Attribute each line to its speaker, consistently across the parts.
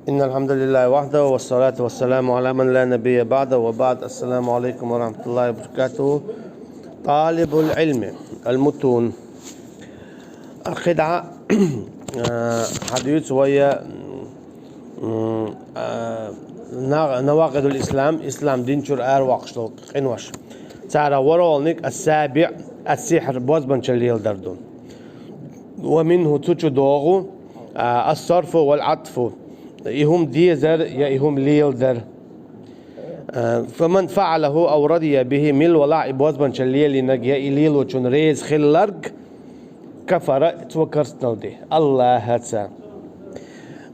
Speaker 1: إن الحمد لله وحده والصلاة والسلام على من لا نبي بعده وبعد. السلام عليكم ورحمة الله وبركاته. طالب العلم المتون الخدعة حديث وهي نواقض الإسلام إسلام دين شر واقشلق إنوش تعالى ورولنك السابع السحر بوزبن شليل دردون ومنه تجدوغو الصرف والعطف يهم ديزر يهم ليلدر فمن فعله أو رضي به مل ولا بوزبن شليل نجيا إليل وشون ريز خلرق كفر توكرستنال دي الله هاتسا.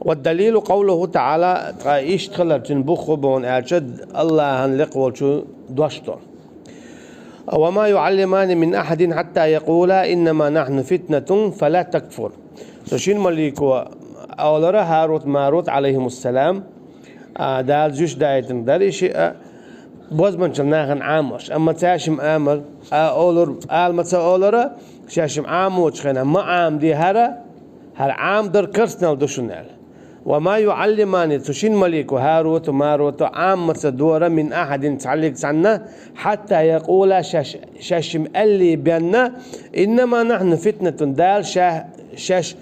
Speaker 1: والدليل قوله تعالى إيش تخلر تنبخو بون أجد الله هنلقوا شو دوشتو وما يعلمان من أحد حتى يقولا إنما نحن فتنة فلا تكفر. سوشين مليكو أولرا هاروت ماروت عليهم السلام دال جوش دايتن دال إشي بوزبن شلناهن عاموش أما تاشم آمر أولر آلمتا أولرا شاشم عاموش خينا ما عام دي هر عام در كرسنال دوشنال. وما يعلمان تشين مليك هاروت وماروت عام دورة من أحد تعلق سنة حتى يقول شاشم اللي بينا إنما نحن فتنة دال شاش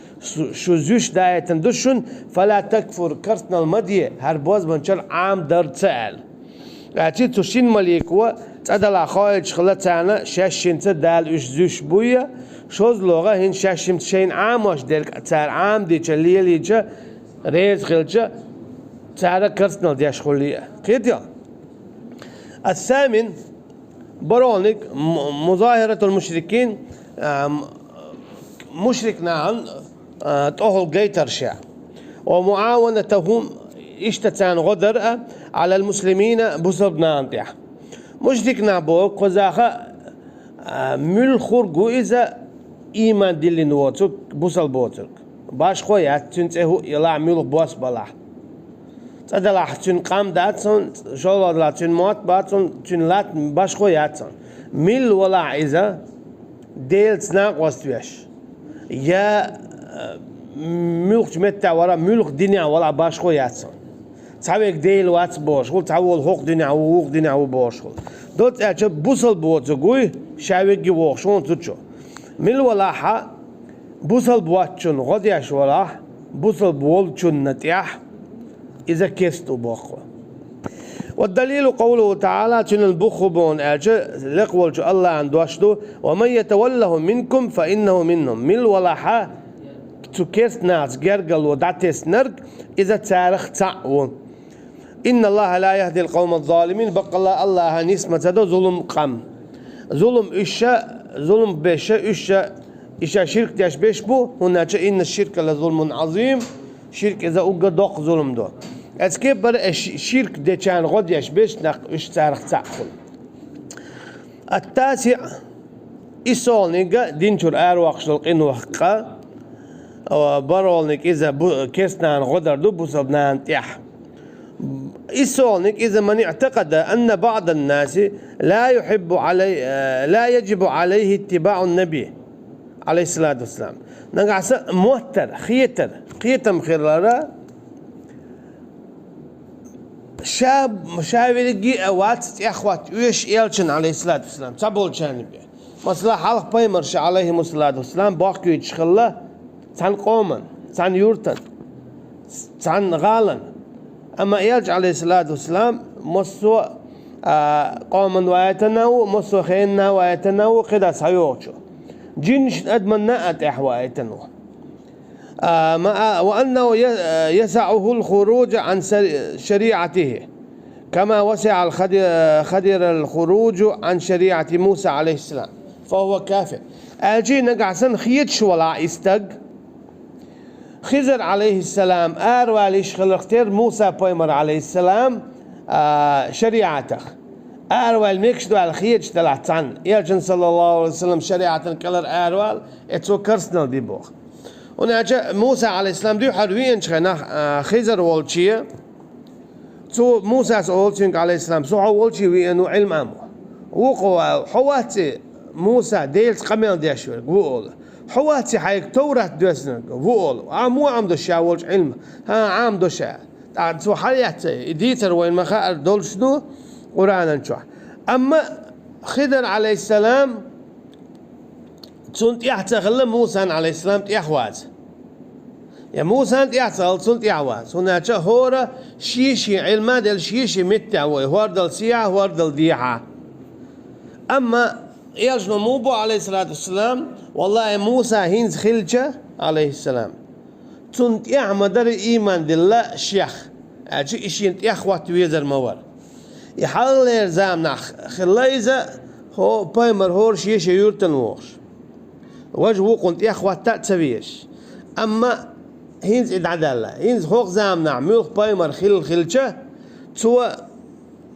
Speaker 1: شوزوش داية دوشن فلا تكفر كرسنا المدية هربوز بنشل عام در تسأل أتي تشين مليك تدل خايج خلتانا شاشين تدال إش زوش بويا شوز لغة هن شاشم تشين عام واش ديرك تسأل عام دي تشليلي جا ريز خلجة تعالى كرسنا دياش خلية كده. الثامن برونك مظاهرة المشركين مشرك نعم تأهل جيتر شع ومعاونتهم اشتتان غدر على المسلمين بصب نانتح مشرك نعبو قزاخة ملخور جويزة إيمان دلي نوتك بصل بوتك باش خويا تنتهو يلا ملخ بوس بلاح تدلع تن قام داتون شغل لا تن موت باتون تن لات باش خويا تن مل ولا عزة ديلت ناق وستويش يا ملخ متى ورا ملخ دنيا ولا باش خويا تن تعبك ديل وات باش قول تعول حق دنيا وحق دنيا وباش قول دوت أجب بوصل بوت زوجي شاويك جواه شون تشو مل ولا ح بوصل بواتشون غديش ولا بوصل بولشون نتيح إذا كستو باقوا. والدليل قوله تعالى تن البخو بون أجل لقول شو الله عند واشدو ومن يتوله منكم فإنه منهم مل ولا ح تكست ناس جرجل ودعتس نرج إذا تارخ تعون إن الله لا يهدي القوم الظالمين بقى الله نسمة هذا ظلم قم ظلم إشاء ظلم بشاء إشاء شرك ديش بيش بو هناك إن الشرك لظلم عظيم شرك إذا أقدق ظلم دو أسكيب بر الشرك دي كان غد يش بيش نق إش تارخ تعقل. التاسع إسولنيك دينشور أرواح شلق إنه حقا وبرولنيك إذا كيسنان غدر دو بوصبنان تيح إسولنيك إذا من اعتقد أن بعض الناس لا يجب عليه اتباع النبي عليه الصلاة والسلام نقعس موتر خيتر مخيرارا شاب مشاوير جي أوات أخوات ويش إلشن عليه الصلاة والسلام تبول جانبي مثلا حلق بيمرش عليه الصلاة والسلام باقي يتشخله تان قوما تان يورتن تان غالا أما إلج عليه الصلاة والسلام مصو قوما ويتناو مصو خينا ويتناو قدا سيوشو جنش أدمنا أتحوائتنو وأنه يسعه الخروج عن شريعته كما وسع الخدر الخروج عن شريعة موسى عليه السلام فهو كافر. أجي نقعسن خيتش ولا استق خزر عليه السلام أرواليش خلقتير موسى بويمر عليه السلام شريعته أروال ميكش دو على خيتش تلعت عن يرجن صلى الله عليه وسلم شريعة كلر أروال اتو كرسنال دي بوخ ونجا موسى عليه السلام ديو حروين شخنا خزر والشيء تو موسى سأولتين عليه السلام سو والشيء وينو علم أمو وقوا حواتي موسى ديلت قميل ديشور قول حواتي حيك تورات دوسنا قول مو عم دو شاولش علم ها عام دو شا تعرفوا حياة ديتر وين ما خاء دول شنو قرآن شو أما خضر عليه السلام تونت يحتغل موسى عليه السلام يحواز يا موسى أنت يحصل تونت يحواز هناك هورا شيشي علما دل شيشي متعوي هور دل سياح هور دل ديحة أما يجنو موبو عليه الصلاة والسلام والله موسى هينز خلجة عليه السلام تونت يعمدر إيمان دل شيخ أجي إشي أنت يحوات ويزر مور يحل يرزام خلايزة هو بايمر هور شيشي يورتن وورش وجهه قلت يا اخوات تأتسبيش اما هينز ادعدالله هينز خوخ زامنا ملخ بايمر خلچه تو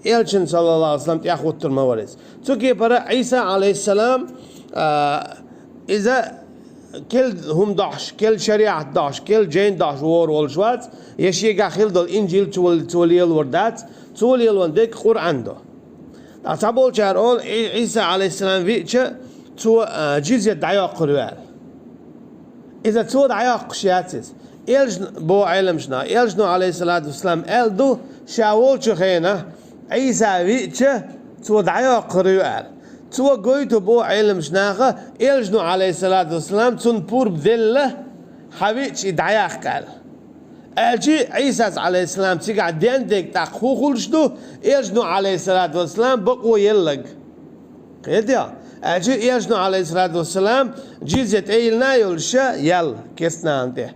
Speaker 1: يلشن صلى الله عليه وسلم يا اخوات الموارز تو كي برا عيسى عليه السلام اذا كل هم داش كل شريعة داش كل جين داش وور والشوات يشيقا خلد الانجيل توليل وردات توليل وندك قرآن دو تعبول شهر عيسى عليه السلام فيتش تو جزية دعياق قروال إذا تو دعياق شياتيز إلجن بو علمشنا إلجنو عليه الصلاة والسلام إلدو شاول شخينا عيسى فيتش تو دعياق قروال تو قويتو بو علمشنا إلجنو عليه الصلاة والسلام تون بور بذلة حبيتش دعياق قال أجي عيسى عليه السلام تيقع ديندك تاقو خلشدو إلجنو عليه الصلاة والسلام بقو يلق قيديا أجي يجنو عليه الصلاة والسلام جيزة إيلنا يلشا يل كسنا أنته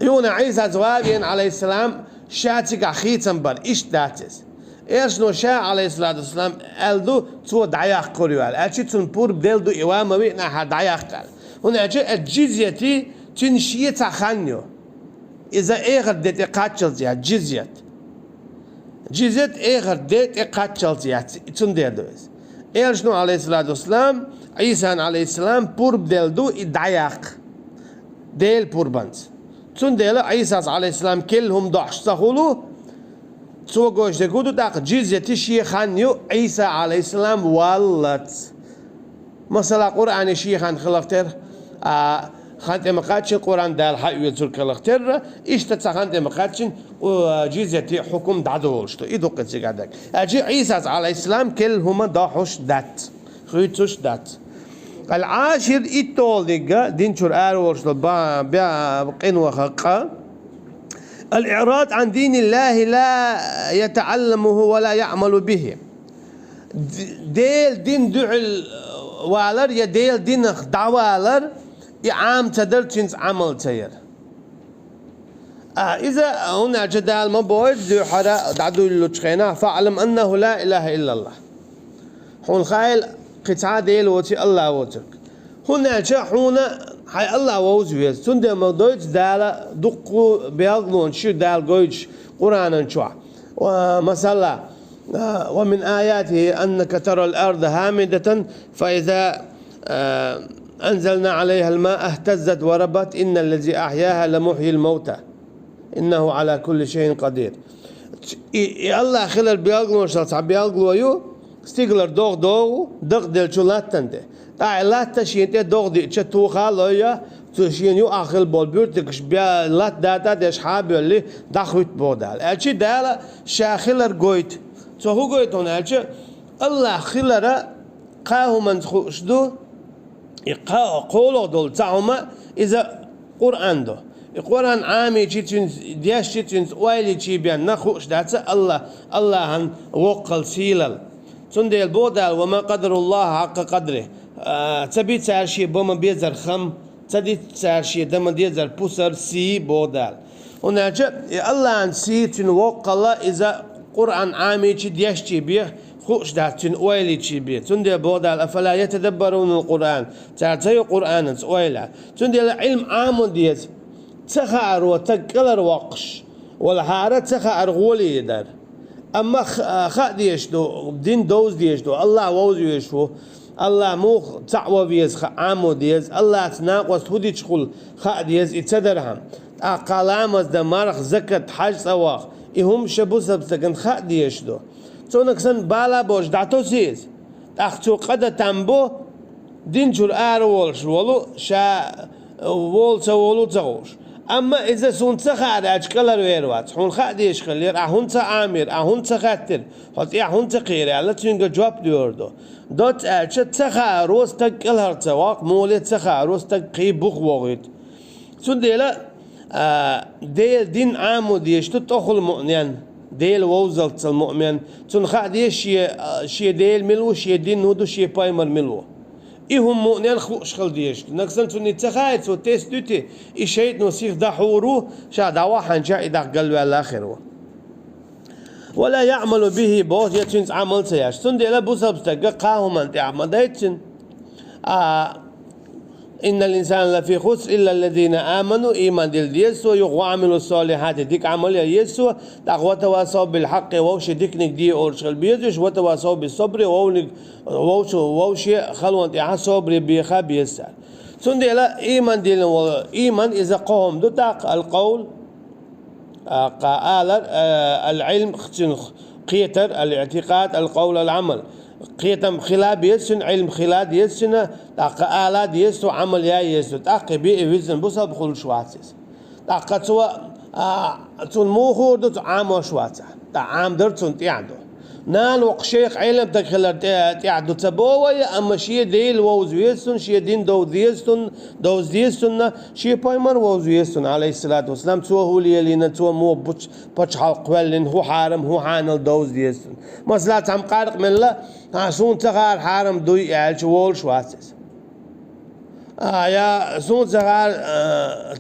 Speaker 1: يونا عيسى زواجين عليه السلام شاتك أخيتن بر إيش داتس يجنو شا عليه الصلاة والسلام ألدو تو دعياق قريوال أجي تنبور بدلدو إوام وينا حد دعياق قال هنا أجي الجزية تنشية تخانيو إذا إيغر ديت إقاتشل زياد جزية إيغر ديت إقاتشل زياد تندير دوز إلشنو عليه الصلاة والسلام عيسى عليه السلام بور بدلدو إدعياق ديل بور بنت تون ديلا عيسى عليه السلام كلهم ضحش سخولو تو قوش دكودو داق جزية شيخان يو عيسى عليه السلام والت مثلا قرآن شيخان خلقتر خانت مقاتشن قرآن دال حق يلتر خلقتر إشتا خانت مقاتشن وجزية حكم دعدولشتو إدو قدسي قدك أجي عيسى عليه السلام كلهم ضحش دات خيتوش دات العاشر إتول دقا دينشور آرولشتو بقين وخقا الإعراض عن دين الله لا يتعلمه ولا يعمل به ديل دين دعل والر يا ديل دين دعوالر عام تدرتشنز عمل تير إذا هنا جدال ما بود دو حرا دعدو اللوتشخينا فاعلم أنه لا إله إلا الله هون خايل قطعة ديل وتي الله وتك هنا هنا حي الله ووزويز تندي مدويت دالا دقو بيغلون شو دال قويش قرآن شوع ومثلا ومن آياته أنك ترى الأرض هامدة فإذا أنزلنا عليها الماء اهتزت وربت إن الذي أحياها لمحيي الموتى إنه على كل شيء قدير الله خلال بيغلون شلصع بيغلو يو ستيغلر دوغ دل شلاتنده لات شينته دوغ دي تشتو خالويا تشين يو اخل بول بيرتكش بيا لات داتا دش حابي اللي دخوت بودال الشي دالا شاخلر قويت تو هو قويت هنا الشي الله خلر قاهو من خشدو يقا قولو دول تعوما اذا قرآن دو القرآن عامي تشين دياش تشين وايلي تشي بيان نخوش داتا الله هن وقل سيلل تندي بودال وما قدر الله حق قدره تبي تعرشي بوم بيزر خم تدي تعرشي دم بيزر بوسر سي بودال هنا جاء الله عن سي تنوق الله إذا قرآن عامي تديشتي بيه خوش ده تنويلي تشي بيه تندي بودال أفلا يتدبرون القرآن تعطي قرآن تنويلا تندي العلم عام ديت تخار وتقلر وقش والحارة تخار غولي يدر أما خا ديشتو دين دوز ديشتو الله ووز يشو الله مو تعوى بيز عامو ديز الله تناقص هدي تشخل خا ديز يتدرهم أقلام از دمارخ زكت حج سواخ إهم شبو سبسكن خا ديشتو تونكسن بالا بوش دعتو سيز أختو قد تنبو دين شور آر ولش ولو شا ولو تغوش أما إذا سون سخار أشكال ويروات حون خاديش خلير أهون سامير أهون سخاتر حط أهون سقير على تينج جواب ديوردو دوت أشت سخاروس تقل هرتواق مولد سخاروس تقي بخ وغيت سون ديلا ديل دين عامو ديش تدخل مؤمن ديل ووزلت المؤمن سون خاديش شي ديل ملو شي دين نودو شي بايمر ملو إيهم مؤمن خل ديش نقصن سوني تخايت سو تيست دوتي إشيت نسيخ دحورو شا دعوا حنجا إذا قلوا الآخر ولا يعمل به بوت يتشنس عمل سياش سون ديلا بوسبستك قاهم أنت عمدايتشن إن الإنسان لفي خسر إلا الذين آمنوا إيمان ديل يسوع وعملوا الصالحات ديك عمل يسوع تقوى تواصوا بالحق ووش ديكنك دي أورشل بيدش وتواصوا بالصبر ووش خلوان تيها صبر بيخا بيسال سندي لا إيمان ديل إيمان إذا قوم دتاق القول قال العلم قيتر الاعتقاد القول العمل قيتم خلاب يسن علم خلاد يسن تاق آلات يسو عمل يا يسو تاق بي وزن بوسا بخل شواتس تاق توا تون مو خورد عام شواتس تا عام درتون تيعدو نال وقشيخ علم تخلر تيعدو تبوي اما شي ديل ووز يسن شي دين دوز يسن شي بايمر ووز يسن عليه الصلاه والسلام تو هو لينا تو مو بوتش حلق ولن هو حارم هو حانل دوز يسن مثلا تم قارق من لا سون تغار حارم دوي يالش وول شواتس يا سون تغار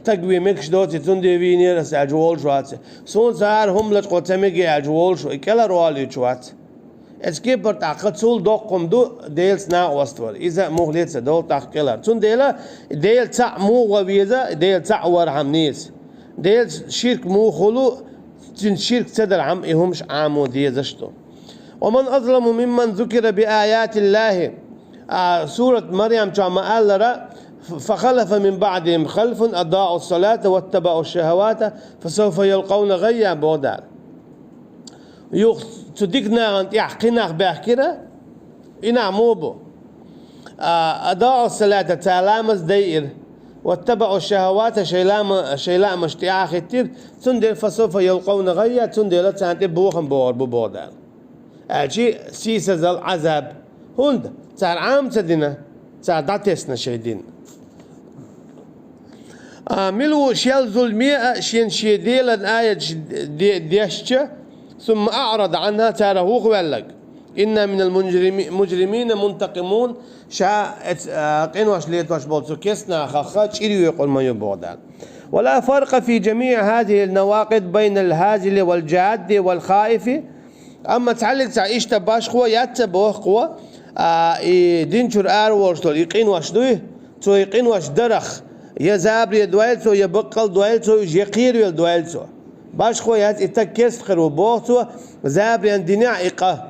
Speaker 1: تقوي مكش دوتي تندي فينير ساجول شواتس سون تغار هم لتقوتمي اجول شو كلا روالي شوات اسكي برتاقت سول دوقم دو ديلس نا وستور اذا مغليت دول تاقلا تون ديلا ديل تاع مو وبيزا ديل تاع ورهمنيس ديل شرك مو خلو تن شرك صدر عم يهمش عامو ديزشتو ومن أظلم ممن ذكر بآيات الله سورة مريم كما قال فخلف من بعدهم خلف أضاعوا الصلاة واتبعوا الشهوات فسوف يلقون غيا بودار تدقنا أنت يحقنا بأحكرة إنا موبو أضاعوا الصلاة تلامس دير واتبعوا الشهوات شيلام اشتياخ كتير تندل فسوف يلقون غيا تندل تانتي بوخن بودار أجي سيسز العذاب هند صار عام تدينا صار داتسنا شيدين ملو شيل ظلمية شين شيديل الآية ديشة ثم أعرض عنها ترى هو قبلك إن من المجرمين منتقمون شا قنوش ليتوش بولسو كسنا خخا تشيريو يقول ما يبودان ولا فرق في جميع هذه النواقض بين الهازل والجاد والخائف أما تعلق تعيش تباش قوة يتبوه قوة دينشور ورشتول يقين واش دويه تو يقين واش درخ يزابر يدويل تو يبقل دويل تو يقير يدويل تو باش قوة يتكس خرو بوه تو زابر يندنع إقا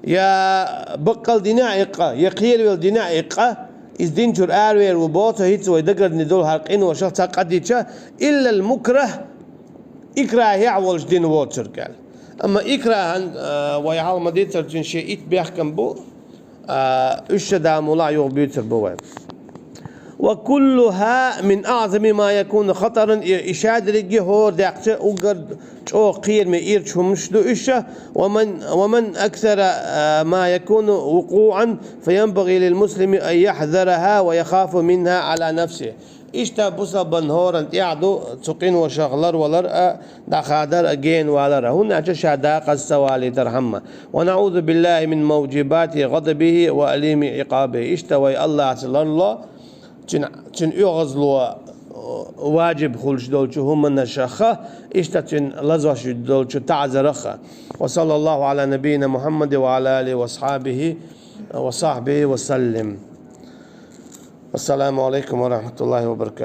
Speaker 1: يا بقل دنع إقا يقير يدنع إقا إز دينشور وبوه تو هيتو يدقر ندول هالقين وشخص قديتشا إلا المكره إكراه يعولش دين ووتر قال أما إكراه ويعال مديتر جنشي بيحكم بو أشدا مولا يغبيتر بوين وكلها من أعظم ما يكون خطرا إشاد رجي هو داقش أقرد أو قير مئير شمش دو إشة ومن أكثر ما يكون وقوعا فينبغي للمسلم أن يحذرها ويخاف منها على نفسه إشتا بوسا بنهورا يعدو تقين وشغلر ولر دخادر أجين ولر هنا شاداق السوالي ترحمه ونعوذ بالله من موجبات غضبه وأليم عقابه إشتا وي الله عسل الله تن يغزلوا واجب خلش دولشو هم النشخة إشتا تن لزوش دولشو تعزرخة وصلى الله على نبينا محمد وعلى آله وصحبه وسلم. السلام عليكم ورحمة الله وبركاته.